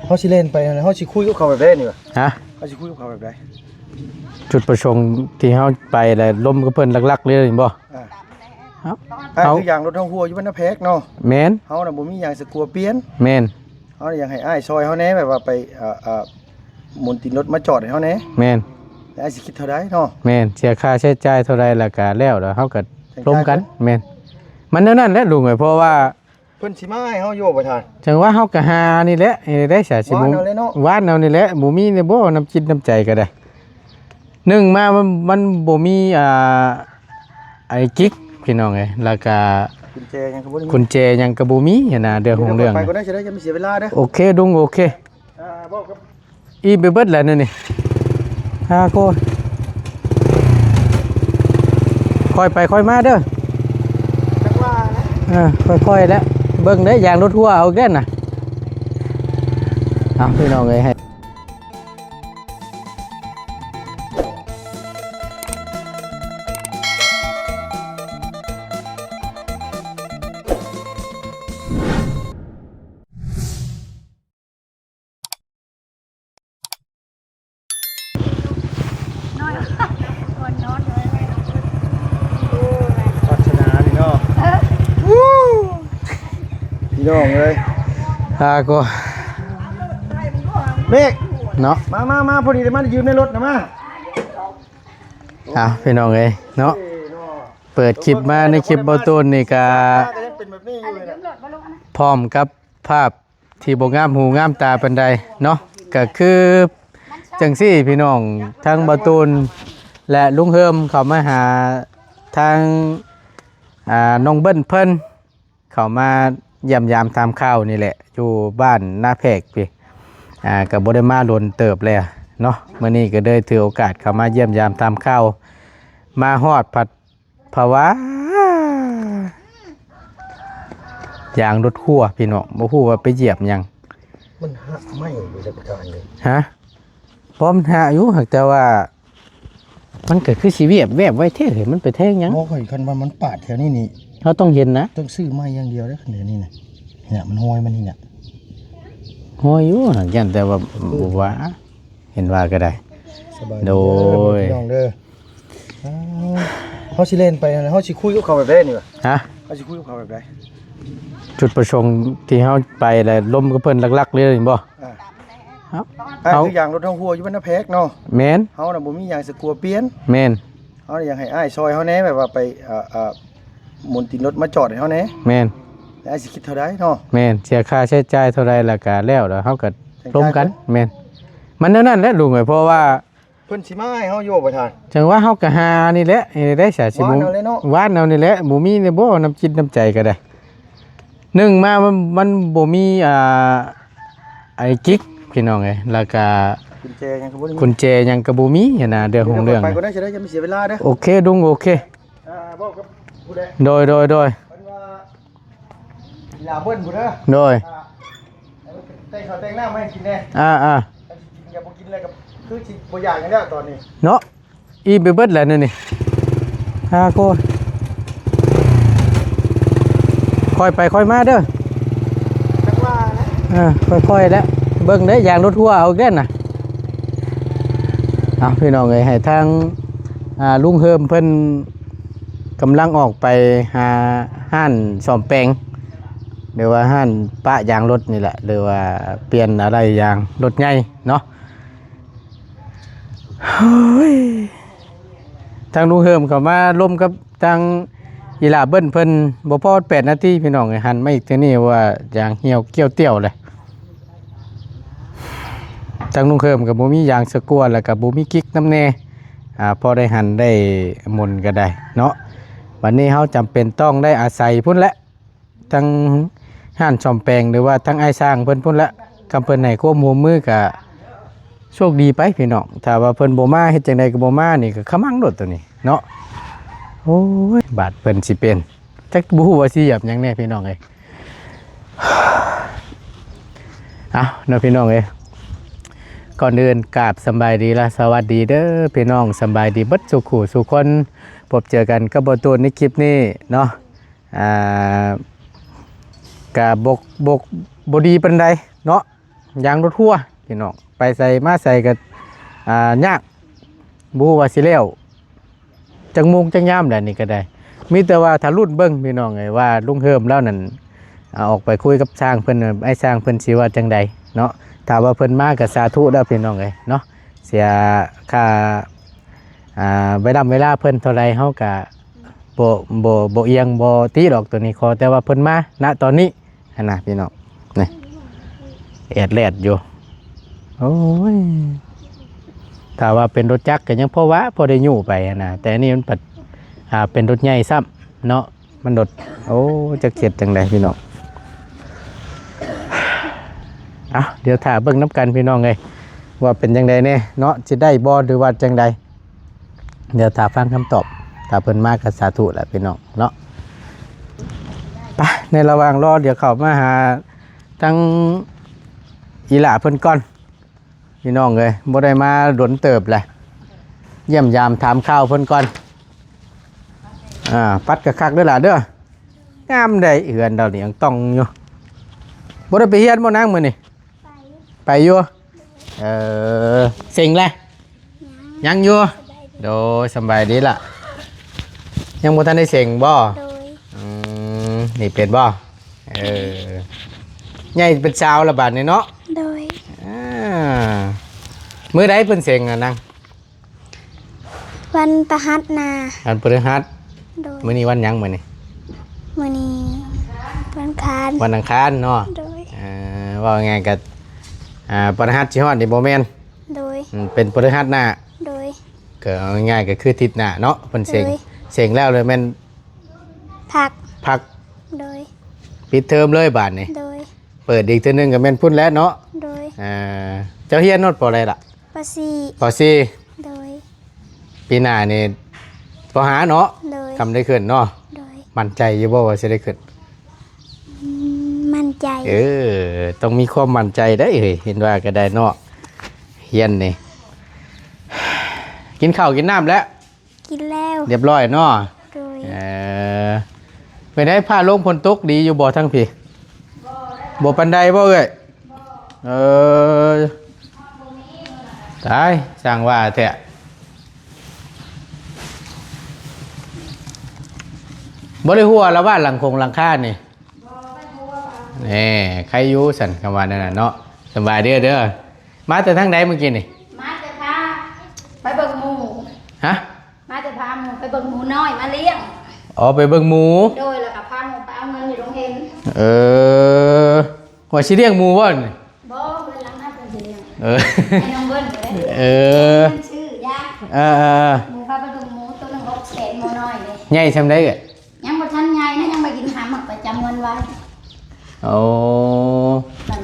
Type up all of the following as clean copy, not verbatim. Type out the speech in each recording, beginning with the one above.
เขาสิเล่นไปนะเขาสิคุยกับเขาแบบนี้วะฮะเขาสิคุยกับเขาแบบไหนจุดประสงค์ที่เขาไปแหละล้มกับเพิ่นลักๆเลยบ่เขาคืออย่างรถท้องหัวอยู่บนหน้าแพกเนาะแม่นเขาน่ะบ่มีอย่างสกลัวเปลี่ยนแม่นเขาอยากให้อ้ายซอยเขาแน่แบบว่าไปหมุนติดรถมาจอดให้เขาแน่แม่นอ้ายสิคิดเท่าใดเนาะแม่นเสียค่าใช้จ่ายเท่าไรแล้วก็แล้วเฮาก็ร่วมกันแม่นมันนั่นแหละลุงเพราะว่าเพิ่นสิมาให้เฮาโยประธานจังว่าเฮาก็หานี่แหละได้ซะสิบ่หวานเอานี่แหละบ่มีนี่บ่น้ำจิตน้ำใจก็ได้หนึ่งมามันบ่มีไอ้กิ๊กพี่น้องเอ้ยแล้วก็กุญแจยังก็บ่มีกุญแจยังก็บ่มีหั่นน่ะเรื่องของเรื่องไปก็ได้จะได้จะไม่เสียเวลาเด้อโอเคลุงโอเคบอกกับอีไปเบิดแล้วนี่ฮาโคค่อยไปค่อยมาเด้อจักว่านะค่อยๆแล้วเบิ่งได้อย่างรถทัวร์เอาแก่นน่ะเอาพี่น้องเอ้ยให้พี่น้องเลยฮาโคเมฆเนาะมาพอดีเลยมายืมในรถนะมาพี่น้องเอ้ยเนาะเปิดคลิปมาในคลิปเบาตูนนี่ก็พร้อมกับภาพที่บ่งามหูงามตาปานใดเนาะก็คือจังซี่พี่น้องทั้งเบาตูนและลุงเฮิมเข้ามาหาทางน้องเบิ้ลเพิ่นเข้ามาเยี่ยมยามตามข้าวนี่แหละอยู่บ้านหน้าแพกพี่ก็บ่ได้มาโดนเติบแล้วเนาะมื้อนี้ก็ได้ถือโอกาสเข้ามาเยี่ยมยามตามข้าวมาฮอดผัดภาวะอย่างรถคั่วพี่น้องบ่ฮู้ว่าไปเหยียบหยังมันหักไม่อยู่ในประการเลยฮะพร้อมหาอยู่หากแต่ว่ามันเกิดคือสิเวียบแวบไว้เท่มันไปแท่งหยังบ่ค่อยคันว่ามันปาดแถวนี้นี่เฮาต้องเห็นนะต้องซื้อไม้อย่างเดียวเด้อคันเดี๋ยวนี้น่ะเนี่ยมันห้อยมันนี่น่ะห้อยอยู่หักยันแต่ว่าบ่ว่าเห็นว่าก็ได้โดยพี่น้องเด้อเขาสิเล่นไปนะเขาสิคุยกับเขาแบบนี้วะฮะเขาสิคุยกับเขาแบบไหนจุดประสงค์ที่เฮาไปแหละล้มกับเพิ่นลักๆเลยบ่เขาคืออย่างรถท้องหัวอยู่บนหน้าแพกเนาะแม่นเขาน่ะบ่มีอย่างสกลัวเปลี่ยนแม่นเขาอยากให้อ้ายซอยเขาแน่แบบว่าไปหมุนติดรถมาจอดให้เขาแน่แม่นอ้ายสิคิดเท่าใดเนาะแม่นเสียค่าใช้จ่ายเท่าไรแล้วก็แล้วเฮาก็ร่วมกันแม่นมันนั่นแหละลุงเพราะว่าเพิ่นสิมาให้เฮาโยประธานจังว่าเฮาก็หานี่แหละได้ซะสิบ่หวานเอานี่แหละบ่มีนี่บ่น้ำจิตน้ำใจก็ได้หนึ่งมามันบ่มีไอ้กิ๊กพี่น้องเอ้ยแล้วก็กุญแจยังก็บ่มีกุญแจยังก็บ่มีหั่นน่ะเรื่องของเรื่องไปก็ได้จะได้จะไม่เสียเวลาเด้อโอเคลุงโอเคบอกกับผู้ใดโดยเพิ่นว่าอย่าเบิ้ลผู้เด้อโดยแต่งข้าวแต่งน้ำให้กินแน่อย่าบ่กินอะไรกับคือสิบ่อยากอย่างเด้อตอนนี้เนาะอีไปเบิดแล้วนี่ฮาโคค่อยไปค่อยมาเด้อจักว่านะค่อยๆแล้วเบิ่งได้อย่างรถทัวร์เอาแก่นน่ะพี่น้องเอ้ยให้ทางลุงเฮิมเพิ่นกำลังออกไปหาห้านซ่อมแปลงหรือว่าห้านปะยางรถนี่แหละหรือว่าเปลี่ยนอะไรยางรถใหญ่เนาะทางลุงเฮิมเข้ามาร่วมกับทางอีหลาเบิ้ลเพิ่นบ่พอ8นาทีพี่น้องเอ้ยหันมาอีกทีนี้ว่ายางเหี่ยวเกี่ยวเตี้ยวเลยทางลุงเฮิมกับบ่มียางสะกัวแล้วก็บ่มีกิ๊กน้ำแน่พอได้หันได้หมุนก็ได้เนาะวันนี้เฮาจำเป็นต้องได้อาศัยพุ่นละทั้งห้านซ่อมแปลงหรือว่าทั้งไอ้สร้างเพิ่นพุ่นละคำเพิ่นให้ควบหัวมือก็โชคดีไปพี่น้องถ้าว่าเพิ่นบ่มาเฮ็ดจังได๋ก็บ่มานี่ก็ขมังโดดตัวนี้เนาะโอ้ยบาดเพิ่นสิเป็นจักบ่ฮู้ว่าสิเหยียบหยังแน่พี่น้องเอ้ยเนาะพี่น้องเอ้ยก่อนอื่นกราบสบายดีและสวัสดีเด้อพี่น้องสบายดีเบิดสุขุสุคนพบเจอกันกับเบาตูนในคลิปนี้เนาะกะบดีปานใดเนาะ ยางรถทั่วพี่น้องไปใส่มาใส่ก็ยากบูว่าสิแล้วจังมุงจังย่ามแหละนี่ก็ได้มีแต่ว่าถ้ารุ่นเบิ่งพี่น้องไงว่าลุงเฮิมแล้วนั่นออกไปคุยกับช่างเพิ่นไอ้ช่างเพิ่นสิว่าจังใดเนาะถ้าว่าเพิ่นมาก็สาธุเด้อพี่น้องเอ้ยเนาะเสียค่าเวลาเพิ่นเท่าไรเฮาก็บ่เอียงบ่ตีดอกตัวนี้ขอแต่ว่าเพิ่นมาณตอนนี้หั่นน่ะพี่น้องนี่แอดแลดอยู่โอ้ยถ้าว่าเป็นรถจักรก็ยังพอได้อยู่ไปนะแต่อันนี้มันเป็นรถใหญ่ซ้ำเนาะมันรถโอ้จะเข็ดจังไดพี่น้องเดี๋ยวถ่าเบิ่งน้ำกันพี่น้องเลยว่าเป็นจังไดเนี่ยเนาะจะได้บ่หรือว่าจังไดเดี๋ยวถ่าฟังคำตอบถ้าเพิ่นมากก็สาธุแหละพี่น้องเนาะไปในระหว่างรอเดี๋ยวเข้ามาหาทั้งอีหล่าเพิ่นก่อนพี่น้องเลยบ่ได้มาดนเติบแหละเยี่ยมยามถามข้าวเพิ่นก่อนปัดกระคักด้วยล่ะเด้องามได้เหือนดาวเหลียงต้องอยู่บ่ได้ไปเฮียนบ่นางมื้อนี่ไปอยู่สิ่งแหละยังอยู่โดยสบายดีล่ะยังบ่ทันได้เสิ่งบ่นี่เป็นบ่ใหญ่เป็นสาวละบาดนี่เนาะโดยมื้อใดเพิ่นเสิ่งนางวันพฤหัสนาวันพฤหัสมื้อนี้วันหยังมื้อนี้มื้อนี้วันอังคารวันอังคารเนาะว่าไงก็พฤหัสสิฮอดนี่บ่แม่นโดยเป็นพฤหัสหน้าโดยก็เอาง่ายๆก็คืออาทิตย์หน้าเนาะเพิ่นเซ็งแล้วเลยแม่นพักโดยปิดเทอมเลยบาดนี้โดยเปิดอีกเทื่อนึงก็แม่นพุ่นแล้วเนาะโดยเจ้าเฮียนโนดปออะไรล่ะปอ4โดยปีหน้านี่ปอหาเนาะทำได้ขึ้นเนาะมั่นใจอยู่บ่ว่าสิได้ขึ้นมั่นใจต้องมีความมั่นใจได้เห็นว่าก็ได้เนาะเฮียนนี่กินข้าวกินน้ำแล้วกินแล้วเรียบร้อยเนาะไปได้ผ้าลงพลตกดีอยู่บ่ทั้งพี่บ่ปันไดบ่เอ้ยตายสั่งว่าแท้บ่ได้หัวแล้วบ้านหลังคานี่ใครอยู่สั่นคำว่านั่นน่ะเนาะสบายเด้อมาแต่ทางใดเมื่อกี้นี่มาแต่พาไปเบิ่งหมูฮะมาแต่พาหมูไปเบิ่งหมูน้อยมาเลี้ยงไปเบิ่งหมูโดยแล้วก็พาหมูไปเอาเงินอยู่โรงเรียนว่าสิเลี้ยงหมูบ่นบ่เพิ่นหลังหน้าเพิ่นสิเลี้ยงให้น้องเบิ่นเด้ชื่อยาหมูพาไปเบิ่งหมูตัวนึง600,000หมูน้อยเลยใหญ่ซำใดเอ้ยยังบ่ทันใหญ่นะยังไปกินหาหมักไปจำเงินไว้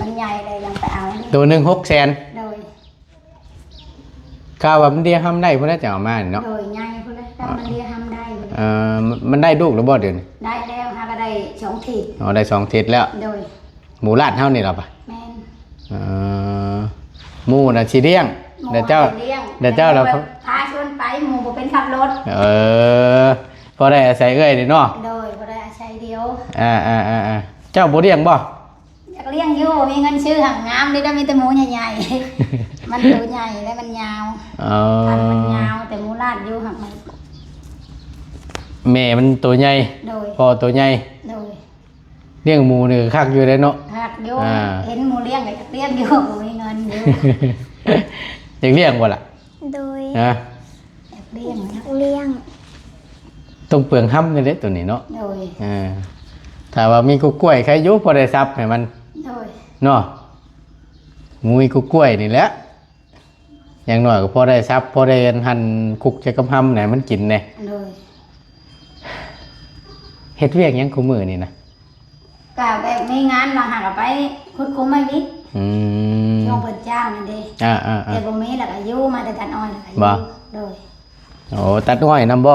มันใหญ่เลยยังไปเอาตัวหนึ่ง600,000โดยข้าวว่ามันเดียห้ามได้เพื่อนจะเอามาเนาะโดยใหญ่เพื่อนมันเดียห้ามได้มันได้ลูกหรือบ่เดี๋ยวนี้ได้แล้วฮะก็ได้2 ทิศได้2 ทิศแล้วโดยหมูลาดเท่านี่หรอปะแม่นหมูน่ะชีเลี้ยงเดี๋ยวเจ้าเราพาชวนไปหมูเป็นขับรถพอได้อาศัยเอ้ยนี่เนาะโดยพอได้อาศัยเดียวเจ้าบ่เลี้ยงบ่อยากเลี้ยงอยู่มีเงินชื่อหางงามได้มีแต่หมูใหญ่ๆมันตัวใหญ่และมันยาวมันยาวแต่หมูลาดอยู่หักมันแม่มันตัวใหญ่พอตัวใหญ่เลี้ยงหมูนี่คักอยู่ได้เนาะคักอยู่เห็นหมูเลี้ยงก็เลี้ยงอยู่มีเงินอยู่อยากเลี้ยงบ่ล่ะโดยอยากเลี้ยงต้องเปลืองห้ำกันเด้ตัวนี้เนาะโดยถ้าว่ามีกุ๊กกล้วยใครยุบพอได้ซับให้มันเนาะงูกุ๊กกล้วยนี่แหละอย่างหน่อยก็พอได้ซับพอได้หั่นคุกจะกำห้ำไหนมันกินเนี่ยเฮ็ดเวียกยังคู่มือนี่นะกะแบบมีงานมาหาไปคุดคุ้มไม่มิช่วงเปิดจ้างนั่นเด้แต่บ่มีแล้วก็อยู่มาแต่ตัดอ้อยบ่โดยตัดอ้อยนำบ่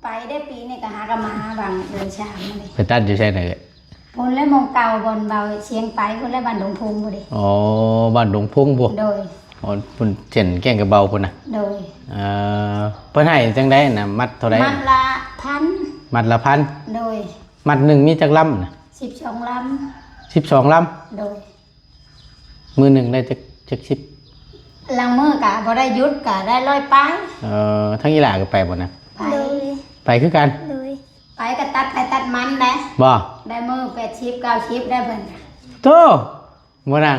ไปได้ปีนี่ก็หากมาบางเดือนชามนี่ไปตัดอยู่ใช่ไหนพุ่นและมงเก่าบนเบาเชียงไปพุ่นและบ้านดงพุงบ่ดิบ้านดงพุงบ่โดยพุ่นเช่นแกงกระเบาพุ่นน่ะโดยเพิ่นให้จังได๋น่ะมัดเท่าใดมัดละ1,000มัดละ1,000โดยมัดนึงมีจักลำน่ะ12 ลำ12 ลำโดย มือหนึ่งได้จักชิป ลังมือกะบ่ได้หยุดกะได้ร้อยไป ทั้งอีหล่าก็ไปบ่นะ ไป ไปคือกัน ไปก็ตัดไปตัดมันได้ บ่ ได้มือ80 90ได้เพิ่น โตบ่นาง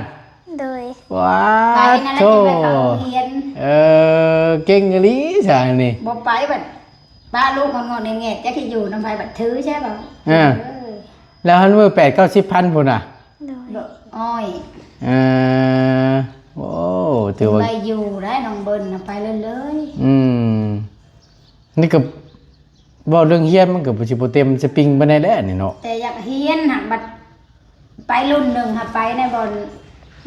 โดย ว้า ไปนั่นแหละ โต ที่ไปเข้าโรงเรียน เก่งอีหลีซะนี่ บ่ไปบัดป้าลูกงอนๆแงะๆจักสิอยู่นำไผบัดถือใช่บ่ แล้วหันมือ8-90,000พุ่นน่ะ โดย อ้อย โอ้ถือว่า ไปอยู่ได้น้องเบิ้ลน่ะไปเลย นี่ก็เว้าเรื่องเฮียนมันก็บ่สิบ่เต็มสปริงปานใดแล้วนี่เนาะ แต่อยากเฮียนหักบัดไปรุ่นหนึ่งค่ะไปในบอน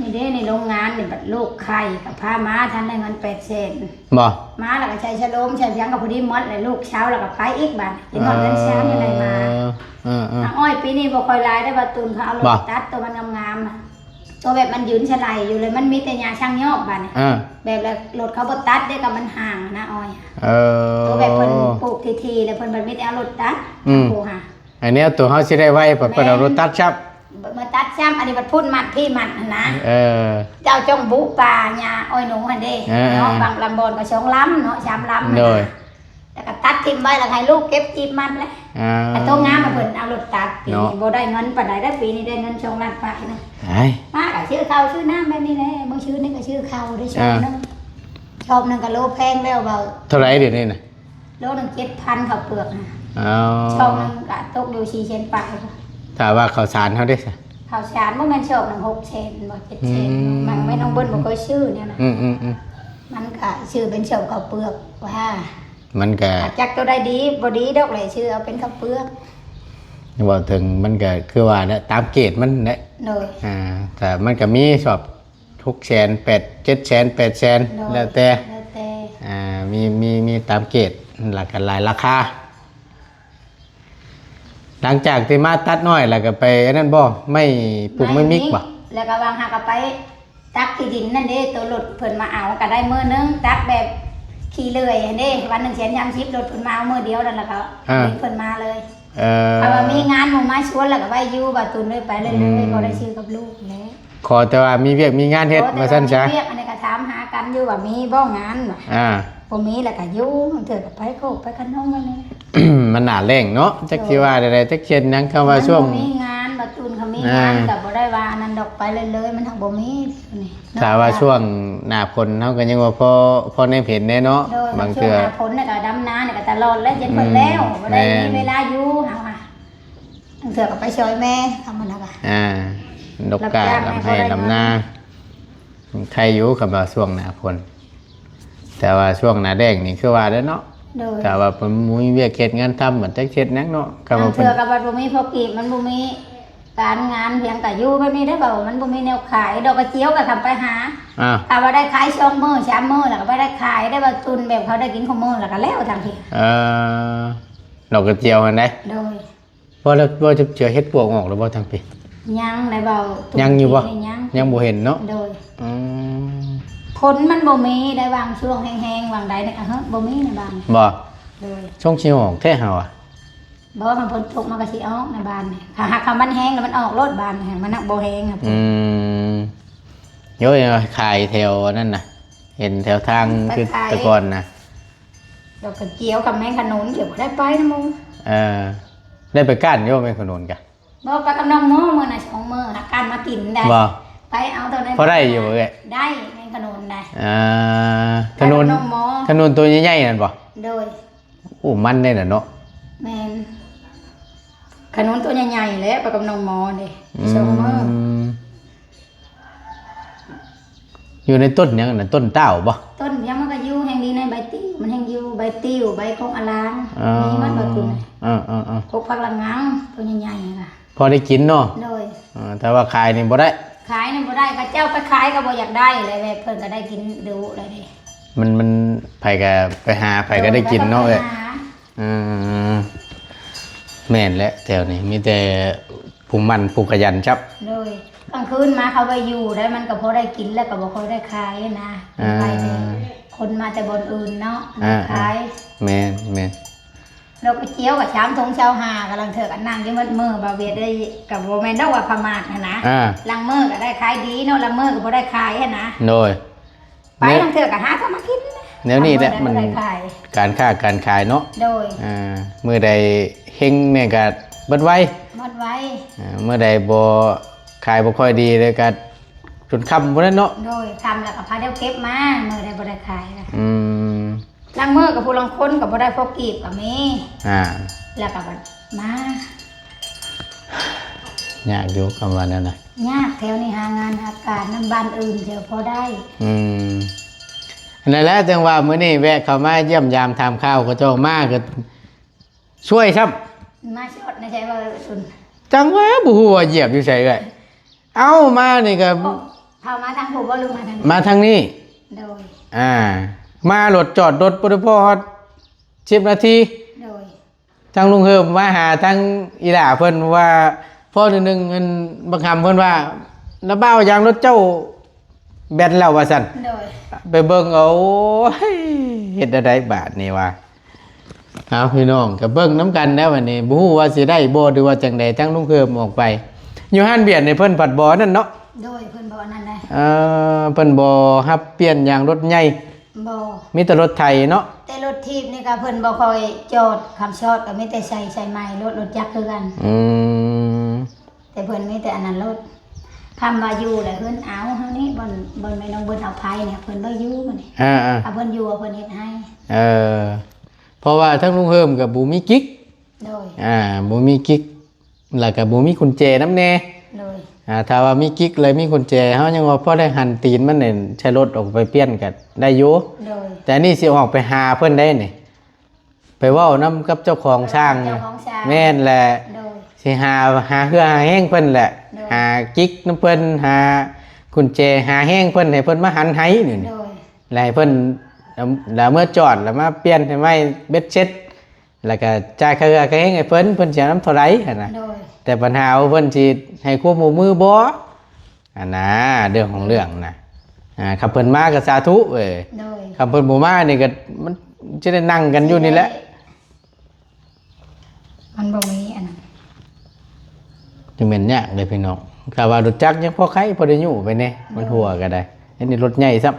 นี่เด้ในโรงงานนี่บัดลูกไข่กับพาม้าทันได้เงิน800,000 บ่ ม้าแล้วก็ใช้ชะโลมใช้เพียงกับพอดีหมดเลยลูกเช้าแล้วก็ไปอีกบัดเป็นหมดเงินเช้ายังไงมาอ้อยปีนี้บ่ค่อยหลายได้บ่ตูนเขาเอารถตัดตัวมันงามๆน่ะตัวแบบมันยืนฉลายอยู่เลยมันมีแต่หญ้าช่างยอกบัดนี่แบบแล้วรถเขาบ่ตัดได้กับมันห่างนะอ้อยตัวแบบเพิ่นปลูกทีๆแล้วเพิ่นบ่มีแต่เอารถตัดปลูกค่ะ อันนี้ตัวเฮาสิได้ไว้เพิ่นเอารถตัดชับ มาตัดซ้ำอันนี้มันพูดมัดพี่มัดนะ เจ้าจงบุป่าหญ้าอ้อยหนูหั่นเด้เนาะบางลำบอนก็2ลำเนาะ3ลำเลยแล้วก็ตัดทิ้งไว้แล้วให้ลูกเก็บจีบมันเลยแต่ตัวงามมาเพิ่นเอารถตัดปีนี้บ่ได้เงินปานใดได้ปีนี้ได้เงิน2ล้านไปนะมาก็ชื่อเขาชื่อน้ำแบบนี้แหละบ่ชื่อนี่ก็ชื่อเขาได้ชอบนึงชอบนึงก็โลแพงแล้วเบา เท่าไหร่เดี๋ยวนี้น่ะ โลนึง7,000ข้าวเปลือกนะ ช ชอบนึงก็ตกอยู่4เซนไป ถ้าว่าข้าวสารเฮาได้ซะ ข้าวสารบ่แม่นชอบนึง6เซนบ่7เซนมันไม่ต้องเบิ้นบ่เคยชื่อเนี่ยนะมันก็ชื่อเป็นชอบข้าวเปลือกว่ามันก็จักตัวได้ดีบ่ดีดอกเลยชื่อเอาเป็นข้าวเปลือก ว่าถึงมันก็คือว่าเนี่ยตามเกณฑ์มันแหละ เลย แต่มันก็มีสอบ600,000 800,000 700,000 800,000แล้วแต่มีตามเกณฑ์หลักกันหลายราคาหลังจากที่มาตัดน้อยแล้วก็ไปอันนั้นบ่ไม่ปลูกไม่มิกบ่แล้วก็วางหาก็ไปตักที่ดินนั่นเด้ตัวรถเพิ่นมาเอาก็ได้มื้อนึงตักแบบขี่เลื่อยเด้วันนึงแสน30รถเพิ่นมาเอามื้อเดียวนั่นแหละก็เพิ่นมาเลยถ้าว่ามีงานหมู่มาชวนแล้วก็ไปอยู่บ่ตุนเลยไปเลยบ่ได้ชื่อกับลูกแล้ว ขอแต่ว่ามีเวียกมีงานเฮ็ดว่าซั่นซะเวียกอันนี้ก็ถามหากันอยู่ว่ามีบ่งานบ่บ่มีแล้วก็อยู่เถิดก็ไปโคกไปกันน้องว่านี่ มันหนาแรงเนาะจักสิว่าใดๆจักเช่นนั้นคำว่าช่วงมีงานบ่ตุนเขามีงานก็บ่ได้ว่าอันนั้นดอกไปเลยมันทั้งบ่มีนี่ถ้าว่าช่วงหน้าฝนเฮาก็ยังว่าพอในเห็นแน่เนาะบางเทื่อ หน้าฝนน่ะก็ดำนาเนี่ยก็ตลอดแล้วเย็นเพิ่นแล้วบ่ได้มีเวลาอยู่หาว่าบางเทื่อก็ไปช่วยแม่ทำมันน่ะก็ดอกกาลำให้ลำนาใครอยู่กับว่าช่วงหน้าฝนแต่ว่าช่วงหน้าแดงนี่คือว่าแล้วเนาะแต่ว่าผมมีเวียกเฮ็ดงานทำเหมือนจักเฮ็ดนักเนาะก็บ่เทื่อก็บ่มีพอกีบมันบ่มีการงานเพียงแต่อยู่แบบนี้ได้บ่มันบ่มีแนวขายดอกกระเจียวก็ทำไปหาถ้าว่าได้ขาย2มื้อ3มื้อแล้วก็บ่ได้ขายได้บ่ตุนแบบเขาได้กินของมื้อแล้วก็แล้วทันทีดอกกระเจียวอันใดโดยบ่แล้วบ่จะเจอเฮ็ดปวกออกหรือบ่ทางพี่ยังได้บ่ยังอยู่บ่ยังบ่เห็นเนาะโดยผลมันบ่มีได้บางช่วงแห้งๆบางใดเนี่ยบ่มีในบ้านบ่ช่วงชิวออกแท้เฮาบ่มันผลตกมันก็สิออกในบ้านนี่ถ้าหากมันแห้งแล้วมันออกรถบ้านมันนักบ่แห้งครับโยขายแถวนั่นน่ะเห็นแถวทางคือตะกอนน่ะดอกกระเจียวกับแมงขนุนเดี๋ยวได้ไปนะมึงได้ไปก้านโยแมงขนุนกะบ่ไปกับน้องมื้อน่ะ2มื้อหาการมากินได้บ่ไปเอาตัวนั้นพอได้อยู่เอ้ยได้แมงขนุนได้ขนุนตัวใหญ่ๆนั่นบ่โดยโอ้มันได้น่ะเนาะแม่นขนุนตัวใหญ่ๆเลยไปกับน้องหมอนี่2มื้ออยู่ในต้นยังน่ะต้นเต้าบ่ต้นยังมันก็อยู่แห่งดีในใบติ้วมันแห่งอยู่ใบติ้วใบคงอลางมีมันบ่ตุนพวกผักละงังตัวใหญ่ๆค่ะพอได้กินเนาะโดยแต่ว่าขายนี่บ่ได้ขายนี่บ่ได้ก็เจ้าไปขายก็บ่อยากได้เลยแบบเพิ่นก็ได้กินดูเลยดิมันไผก็ไปหาไผก็ได้กินเนาะเอ้ยแม่นและแถวนี้มีแต่ผู้มันผู้ขยันจับเลยกลางคืนมาเขาไปอยู่ได้มันก็พอได้กินแล้วก็บ่ค่อยได้ขายนะไปคนมาแต่บนอื่นเนาะขายแม่น เราไปเกี่ยวกับช้ำทงเช้าหากำลังเถอะกันนั่งที่มืดมือบาเวียได้กับโบแมนต้องว่าประมาทนะลังมือก็ได้ขายดีเนาะลังมือก็บ่ได้ขายนะโดยไปลังเถอะกับหาก็มากินแนวนี้แหละมันการค้าการขายเนาะโดยเมื่อใดเฮงเนี่ยก็เบิดไว้เมื่อใดบ่ขายบ่ค่อยดีเลยก็จนค่ำบ่นั้นเนาะโดยค่ำแล้วก็พาเดี๋ยวเก็บมาเมื่อใดบ่ได้ขายลังมือกับผู้ลังคนกับบ่ได้พกกีบกับมีแล้วก็มายากอยู่คำว่านั้นนะยากแถวนี้หางานหาการน้ำบ้านอื่นเจอพอได้นั่นแหละจังว่ามื้อนี้แวะเข้ามาเยี่ยมยามทำข้าวก็เจ้ามากก็ช่วยครับมาชดในใจว่าสุนจังว่าบ่ฮู้ว่าเหยียบอยู่ไสเอ้ยเอ้ามานี่ก็เข้ามาทางผู้บ่ลืมมาทางนี้โดยมารถจอดรถบ่ได้พอฮอด10นาทีโดยทางลุงเฮิมมาหาทางอีหล่าเพิ่นว่าพ่อนึงเงินบังคับเพิ่นว่าระบ้ายางรถเจ้าแบนแล้วว่าซั่นไปเบิ่งเอาเฮ็ดได้บาทนี่ว่าเอาพี่น้องก็เบิ่งน้ำกันแล้ววันนี้บ่ฮู้ว่าสิได้บ่หรือว่าจังได๋ทางลุงเฮิมออกไปอยู่ห้านเบียดนี่เพิ่นปัดบ่นั่นเนาะโดยเพิ่นบ่นั่นได้เพิ่นบ่รับเปลี่ยนยางรถใหญ่บ่มีแต่รถไทยเนาะแต่รถทีบนี่ก็เพิ่นบ่ค่อยจอดคำชอดก็มีแต่ใส่ใหม่รถจักรคือกันแต่เพิ่นมีแต่อันนั้นรถคำว่าอยู่แหละเพิ่นเอาเฮานี่บ่แม่น้องเบิ่นเอาไผเนี่ยเพิ่นบ่อยู่มื้อนี้ถ้าเพิ่นอยู่เพิ่นเฮ็ดให้เพราะว่าทั้งลุงเฮิมกับบ่มีกิ๊กโดยบ่มีกิ๊กแล้วก็บ่มีกุญแจนำแน่โดยถ้าว่ามีกิ๊กเลยมีกุญแจเฮายังว่าพอได้หันตีนมันนี่ใช้รถออกไปเปลี่ยนก็ได้อยู่แต่นี่สิออกไปหาเพิ่นได้นี่ไปเว้านำกับเจ้าของช่างแม่นแหละสิหาเฮือหาแห้งเพิ่นแหละหากิ๊กนำเพิ่นหากุญแจหาแห้งเพิ่นให้เพิ่นมาหันให้นี่แล้วให้เพิ่นแล้วเมื่อจอดแล้วมาเปลี่ยนให้ไม้เบ็ดเช็ดแล้วก็จ่ายค่าเฮือค่าแห้งให้เพิ่นสิเอานำเท่าไหร่หั่นน่ะแต่ปัญหาเพิ่นสิให้ควบมือบ่นะเรื่องของเรื่องนะขับเพิ่นมาก็สาธุเอ้ยขับเพิ่นบ่มานี่ก็มันจะได้นั่งกันอยู่นี่แหละมันบ่มีอันนั้นจังแม่นยากเลยพี่น้องถ้าว่ารถจักรยังพอไขพอได้อยู่ไปแน่มันหัวก็ได้อันนี้รถใหญ่ซับ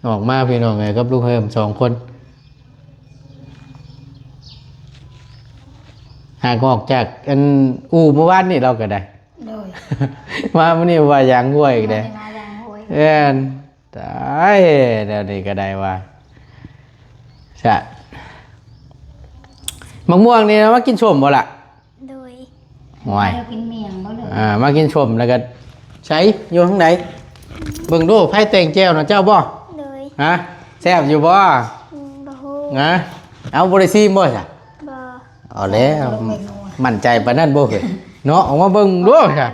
ออกมาพี่น้องไงกับลูกเฮิม2คนหากออกจากอันอู่เมื่อวานนี่เราก็ได้มาเมื่อนี้ว่าอย่างห่วยอีกเลยตายเดี๋ยวนี้ก็ได้ว่าใช่มะม่วงนี่นะมากินชมบ่ล่ะโดยห่วยกินเมียงบ่เลยมากินชมแล้วก็ใช้อยู่ข้างไหนเบิ่งดูไผ่แต่งแก้วนะเจ้าบ่เลยแซ่บอยู่บ่นะเอาบริซีมบ่จ้ะเอาแล้วมั่นใจปานนั้นบ่เคยเนาะออกมาเบิ่งดูค่ะ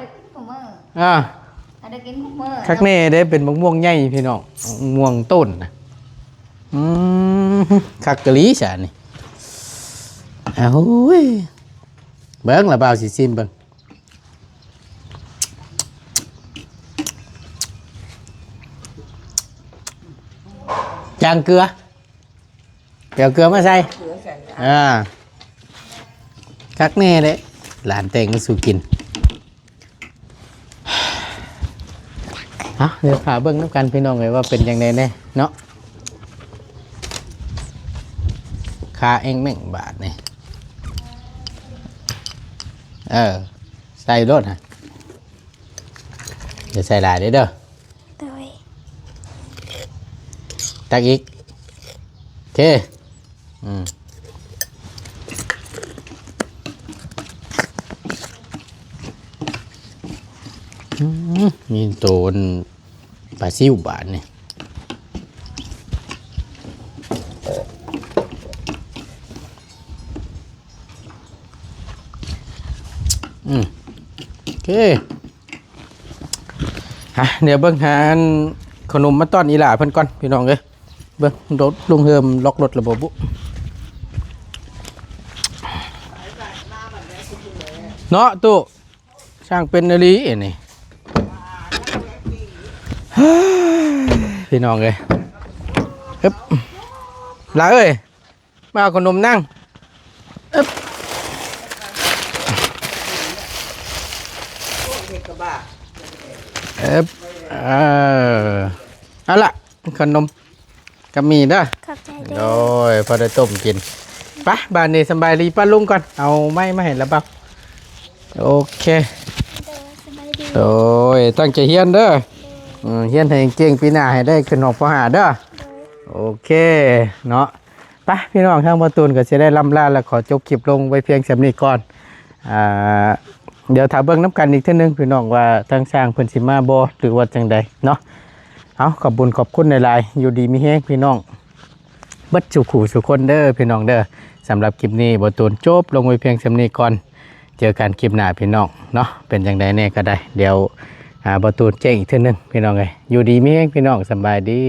ได้กินทุกมื้อคักแน่เด้เป็นมะม่วงใหญ่พี่น้องม่วงต้นนะคักกะลีซะนี่โอ้ยเบิ่งละบ่าวสิซิมเบิ่งจางเกลือเดี๋ยวเกลือมาใส่คักแน่เลยหลานแต่งมาสู่กินเดี๋ยวพาเบิ้งน้ำกันพี่น้องเลยว่าเป็นยังไงแน่เนาะค่าเอง1 บาทนี่ใส่รถฮะเดี๋ยวใส่หลายเด้อตักอีกโอเคมีตัวปลาซิวบาทนี่โอเคเดี๋ยวเบิ่งหาขนมมาต้อนอีหล่าเพิ่นก่อนพี่น้องเอ้ยเบิ่งรถลุงเฮิมล็อกรถระบบบุเนาะตู้ช่างเป็นนาลีนี่พี่น้องเลย อึ๊บลาเอ้ยมาเอาขนมนั่งอึ๊บอึ๊บเอาล่ะขนมก็มีเด้อ ขอบใจเด้ โด อย พอได้ต้มกินไปบ้านนี้สบายดีป้าลุงก่อนเอาไม้มาให้แล้วเปล่าโอเค เด้อสบายดี โดยตั้งใจเฮียนเด้อเฮียนให้เก่งปีหน้าให้ได้ขึ้นหอกปหาเด้อโอเคเนาะไปพี่น้องทางประตูนก็จะได้ล่ำลาแล้วขอจบคลิปลงไว้เพียงสำนี้ก่อนเดี๋ยวถามเบิ้งน้ำกันอีกเท่านึงพี่น้องว่าทางสร้างเพิ่นสิมาบ่หรือว่าจังใดเนาะเอาขอบบุญขอบคุณในไลน์อยู่ดีมีแฮงพี่น้องเบัดสุขู่สุคนเด้อพี่น้องเด้อสำหรับคลิปนี้ประตูนจบลงไว้เพียงสำนี้ก่อนเจอกันคลิปหน้าพี่น้องเนาะเป็นจังใดแน่ก็ได้เดี๋ยวประตูแจ้งอีกเท่านึงพี่น้องเอ้ยอยู่ดีมีแฮงพี่น้องสบายดี